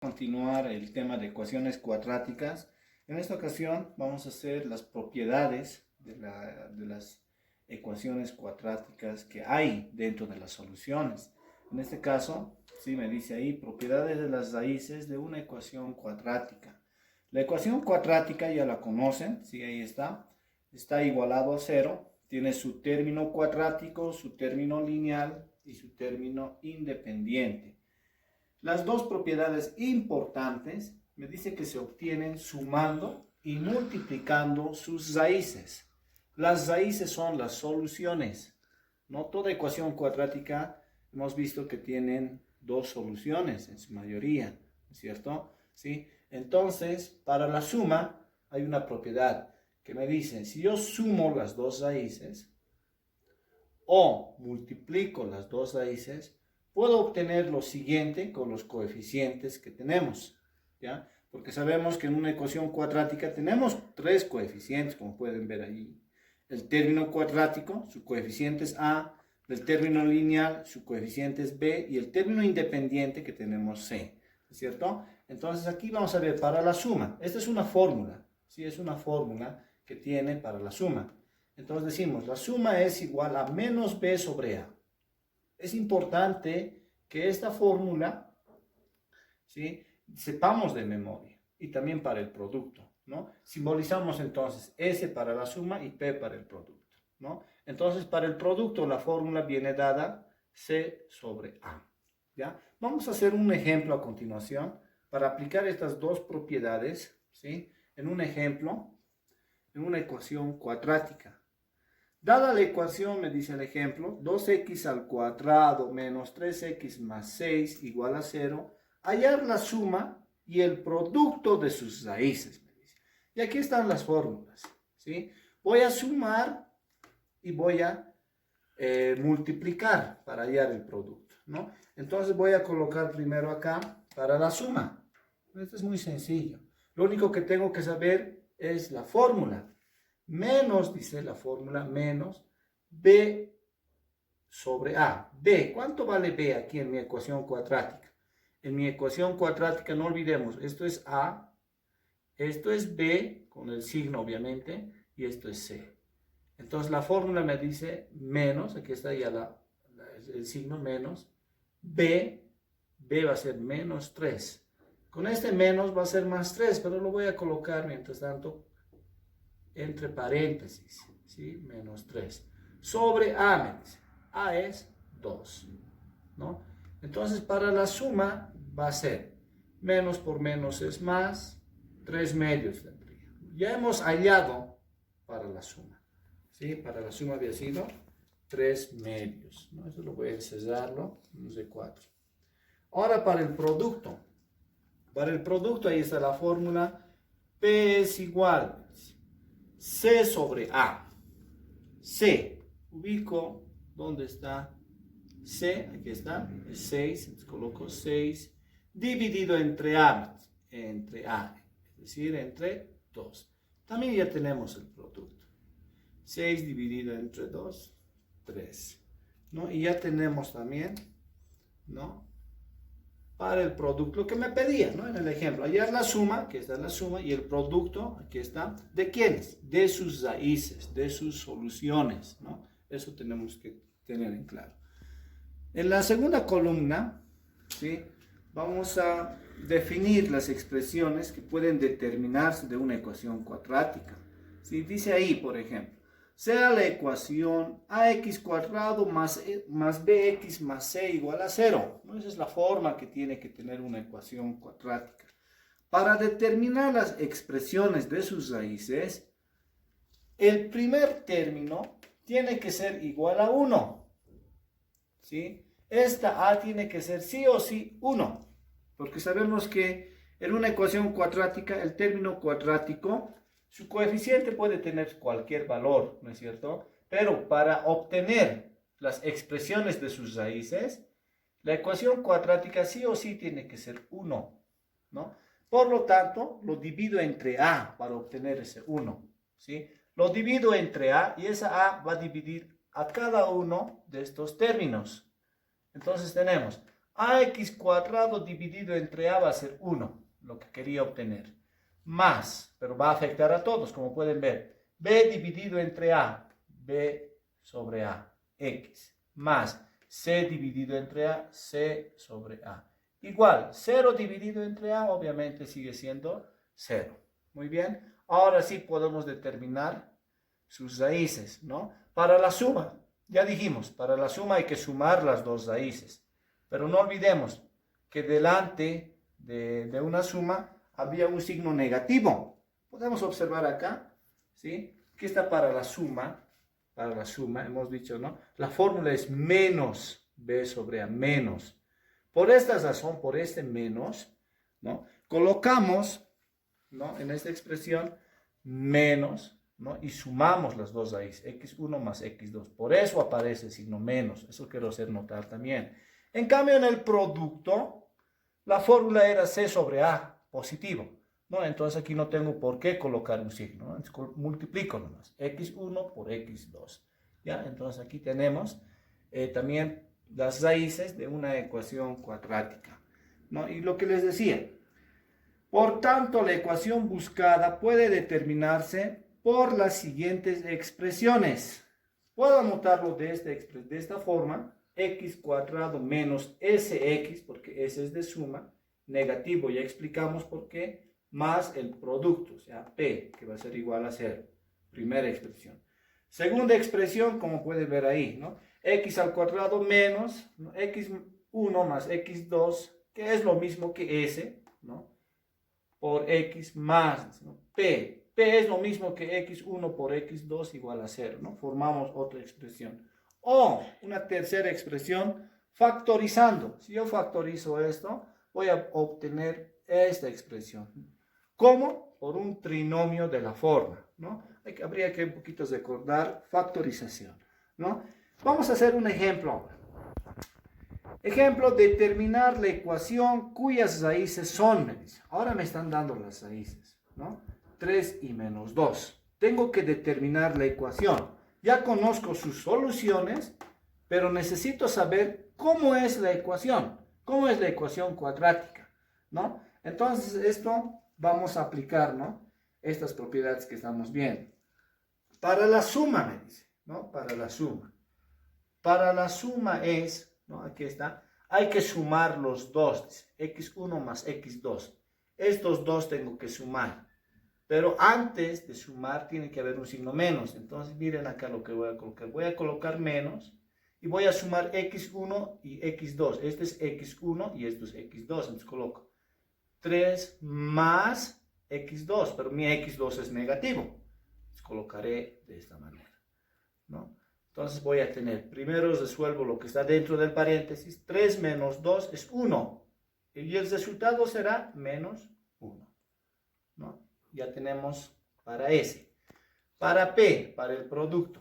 Continuar el tema de ecuaciones cuadráticas. En esta ocasión vamos a hacer las propiedades de las ecuaciones cuadráticas que hay dentro de las soluciones. En este caso, sí me dice ahí, propiedades de las raíces de una ecuación cuadrática. La ecuación cuadrática ya la conocen, sí, ahí está igualado a cero, tiene su término cuadrático, su término lineal y su término independiente. Las dos propiedades importantes me dice que se obtienen sumando y multiplicando sus raíces. Las raíces son las soluciones. No toda ecuación cuadrática hemos visto que tienen dos soluciones en su mayoría, ¿no es cierto? ¿Sí? Entonces, para la suma hay una propiedad que me dice, si yo sumo las dos raíces o multiplico las dos raíces, puedo obtener lo siguiente con los coeficientes que tenemos, ¿ya? Porque sabemos que en una ecuación cuadrática tenemos tres coeficientes, como pueden ver ahí. El término cuadrático, su coeficiente es A, el término lineal, su coeficiente es B, y el término independiente que tenemos C, ¿cierto? Entonces aquí vamos a ver para la suma. Esta es una fórmula, ¿sí? Es una fórmula que tiene para la suma. Entonces decimos, la suma es igual a menos B sobre A. Es importante que esta fórmula, ¿sí?, sepamos de memoria, y también para el producto, ¿no? Simbolizamos entonces S para la suma y P para el producto, ¿no? Entonces para el producto la fórmula viene dada C sobre A, ¿ya? Vamos a hacer un ejemplo a continuación para aplicar estas dos propiedades, ¿sí?, en un ejemplo, en una ecuación cuadrática. Dada la ecuación, me dice el ejemplo, 2x al cuadrado menos 3x más 6 igual a 0, hallar la suma y el producto de sus raíces, me dice. Y aquí están las fórmulas, ¿sí? Voy a sumar y voy a multiplicar para hallar el producto, ¿no? Entonces voy a colocar primero acá para la suma. Esto es muy sencillo. Lo único que tengo que saber es la fórmula. Menos, dice la fórmula, menos B sobre A. B, ¿cuánto vale B aquí en mi ecuación cuadrática? En mi ecuación cuadrática, no olvidemos, esto es A, esto es B, con el signo obviamente, y esto es C. Entonces la fórmula me dice menos, aquí está ya el signo menos, B va a ser menos 3. Con este menos va a ser más 3, pero lo voy a colocar mientras tanto entre paréntesis, ¿sí? Menos 3. Sobre A, me dice. A es 2, ¿no? Entonces, para la suma va a ser menos por menos es más, 3 medios tendría. Ya hemos hallado para la suma, ¿sí? Para la suma había sido 3 medios, ¿no? Eso lo voy a encerrarlo, menos de 4. Ahora para el producto. Para el producto, ahí está la fórmula. P es igual C sobre A. C, ubico, ¿dónde está? C, aquí está, es 6, entonces coloco 6, dividido entre A, es decir, entre 2. También ya tenemos el producto. 6 dividido entre 2, 3, ¿no? Y ya tenemos también, ¿no?, para el producto, lo que me pedía, ¿no? En el ejemplo, allá es la suma, que está la suma, y el producto, aquí está, ¿de quiénes? De sus raíces, de sus soluciones, ¿no? Eso tenemos que tener en claro. En la segunda columna, ¿sí?, vamos a definir las expresiones que pueden determinarse de una ecuación cuadrática. ¿Sí? Dice ahí, por ejemplo, sea la ecuación ax cuadrado más bx más c igual a 0. ¿No? Esa es la forma que tiene que tener una ecuación cuadrática. Para determinar las expresiones de sus raíces, el primer término tiene que ser igual a 1. ¿Sí? Esta a tiene que ser sí o sí 1, porque sabemos que en una ecuación cuadrática el término cuadrático, su coeficiente puede tener cualquier valor, ¿no es cierto? Pero para obtener las expresiones de sus raíces, la ecuación cuadrática sí o sí tiene que ser 1, ¿no? Por lo tanto, lo divido entre a para obtener ese 1, ¿sí? Lo divido entre a y esa a va a dividir a cada uno de estos términos. Entonces tenemos ax cuadrado dividido entre a va a ser 1, lo que quería obtener. Más, pero va a afectar a todos, como pueden ver. B dividido entre a, b sobre a, x. Más c dividido entre a, c sobre a. Igual, 0 dividido entre a, obviamente sigue siendo 0. Muy bien, ahora sí podemos determinar sus raíces, ¿no? Para la suma, ya dijimos, para la suma hay que sumar las dos raíces. Pero no olvidemos que delante de una suma había un signo negativo. Podemos observar acá, ¿sí? Que está para la suma, hemos dicho, ¿no? La fórmula es menos b sobre a, menos. Por esta razón, por este menos, ¿no? Colocamos, ¿no? En esta expresión, menos, ¿no? Y sumamos las dos raíces, x1 más x2. Por eso aparece el signo menos. Eso quiero hacer notar también. En cambio, en el producto, la fórmula era c sobre a, positivo, ¿no? Entonces aquí no tengo por qué colocar un signo, ¿no? Entonces, multiplico nomás, x1 por x2, ¿ya? Entonces aquí tenemos también las raíces de una ecuación cuadrática, ¿no? Y lo que les decía, por tanto, la ecuación buscada puede determinarse por las siguientes expresiones. Puedo anotarlo de esta forma, x cuadrado menos sx, porque s es de suma, negativo, ya explicamos por qué, más el producto, o sea, p, que va a ser igual a 0. Primera expresión. Segunda expresión, como pueden ver ahí, ¿no? X al cuadrado menos, ¿no? X1 más X2, que es lo mismo que S, ¿no? Por X más, ¿no? P. P es lo mismo que X1 por X2 igual a 0, ¿no? Formamos otra expresión. O una tercera expresión, factorizando. Si yo factorizo esto, voy a obtener esta expresión. ¿Cómo? Por un trinomio de la forma, ¿no? Habría que un poquito recordar factorización, ¿no? Vamos a hacer un ejemplo ahora. Ejemplo, determinar la ecuación cuyas raíces son, me dice. Ahora me están dando las raíces, ¿no? 3 y menos 2. Tengo que determinar la ecuación. Ya conozco sus soluciones, pero necesito saber cómo es la ecuación. ¿Cómo es la ecuación cuadrática? ¿No? Entonces, esto vamos a aplicar, ¿no? Estas propiedades que estamos viendo. Para la suma, me dice, ¿no? Para la suma. Para la suma es, ¿no? Aquí está. Hay que sumar los dos, dice, x1 más x2. Estos dos tengo que sumar. Pero antes de sumar tiene que haber un signo menos. Entonces miren acá lo que voy a colocar. Voy a colocar menos y voy a sumar x1 y x2. Este es x1 y esto es x2. Entonces coloco 3 más x2. Pero mi x2 es negativo. Entonces colocaré de esta manera, ¿no? Entonces voy a tener, primero resuelvo lo que está dentro del paréntesis. 3 menos 2 es 1. Y el resultado será menos 1, ¿no? Ya tenemos para S. Para P, para el producto,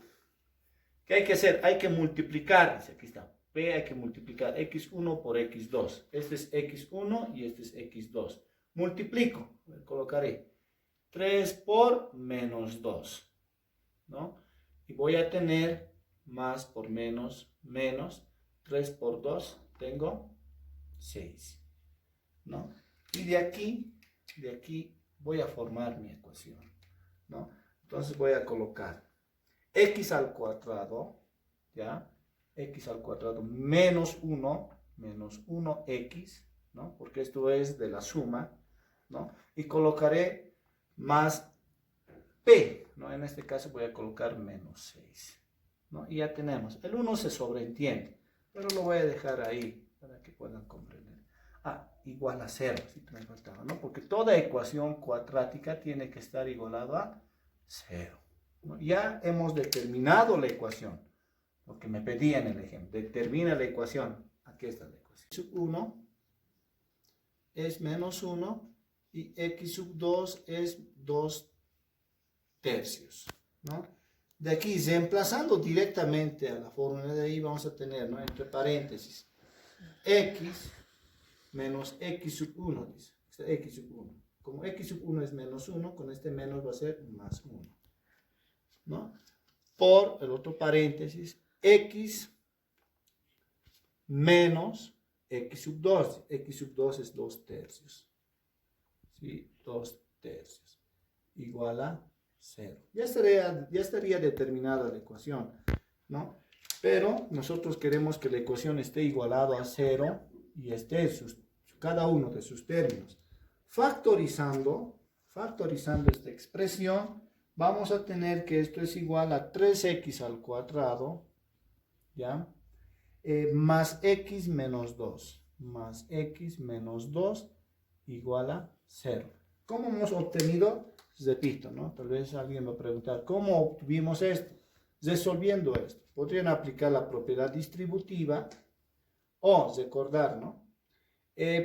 ¿qué hay que hacer? Hay que multiplicar, dice, aquí está. P hay que multiplicar x1 por x2. Este es x1 y este es x2. Multiplico, colocaré 3 por menos 2, ¿no? Y voy a tener más por menos, menos, 3 por 2, tengo 6, ¿no? Y de aquí voy a formar mi ecuación, ¿no? Entonces voy a colocar x al cuadrado, ¿ya? X al cuadrado menos 1x, ¿no? Porque esto es de la suma, ¿no? Y colocaré más p, ¿no? En este caso voy a colocar menos 6, ¿no? Y ya tenemos. El 1 se sobreentiende, pero lo voy a dejar ahí para que puedan comprender. Igual a 0, si me faltaba, ¿no? Porque toda ecuación cuadrática tiene que estar igualado a 0, ¿no? Ya hemos determinado la ecuación, lo que me pedía en el ejemplo. Determina la ecuación. Aquí está la ecuación. Sub 1 es menos 1 y x sub 2 es 2 tercios, ¿no? De aquí, reemplazando directamente a la fórmula de ahí, vamos a tener, ¿no? Entre paréntesis, x menos x sub 1, dice. X sub 1. Como x sub 1 es menos 1, con este menos va a ser más 1, ¿no? Por el otro paréntesis, x menos x sub 2. X sub 2 es 2 tercios. ¿Sí? 2 tercios. Igual a 0. Ya estaría determinada la ecuación, ¿no? Pero nosotros queremos que la ecuación esté igualado a 0 y esté cada uno de sus términos. Factorizando esta expresión, vamos a tener que esto es igual a 3x al cuadrado, ¿ya? Más x menos 2. Más x menos 2 igual a 0. ¿Cómo hemos obtenido? Repito, ¿no? Tal vez alguien va a preguntar, ¿cómo obtuvimos esto? Resolviendo esto. Podrían aplicar la propiedad distributiva o recordar, ¿no?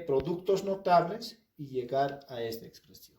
Productos notables y llegar a esta expresión.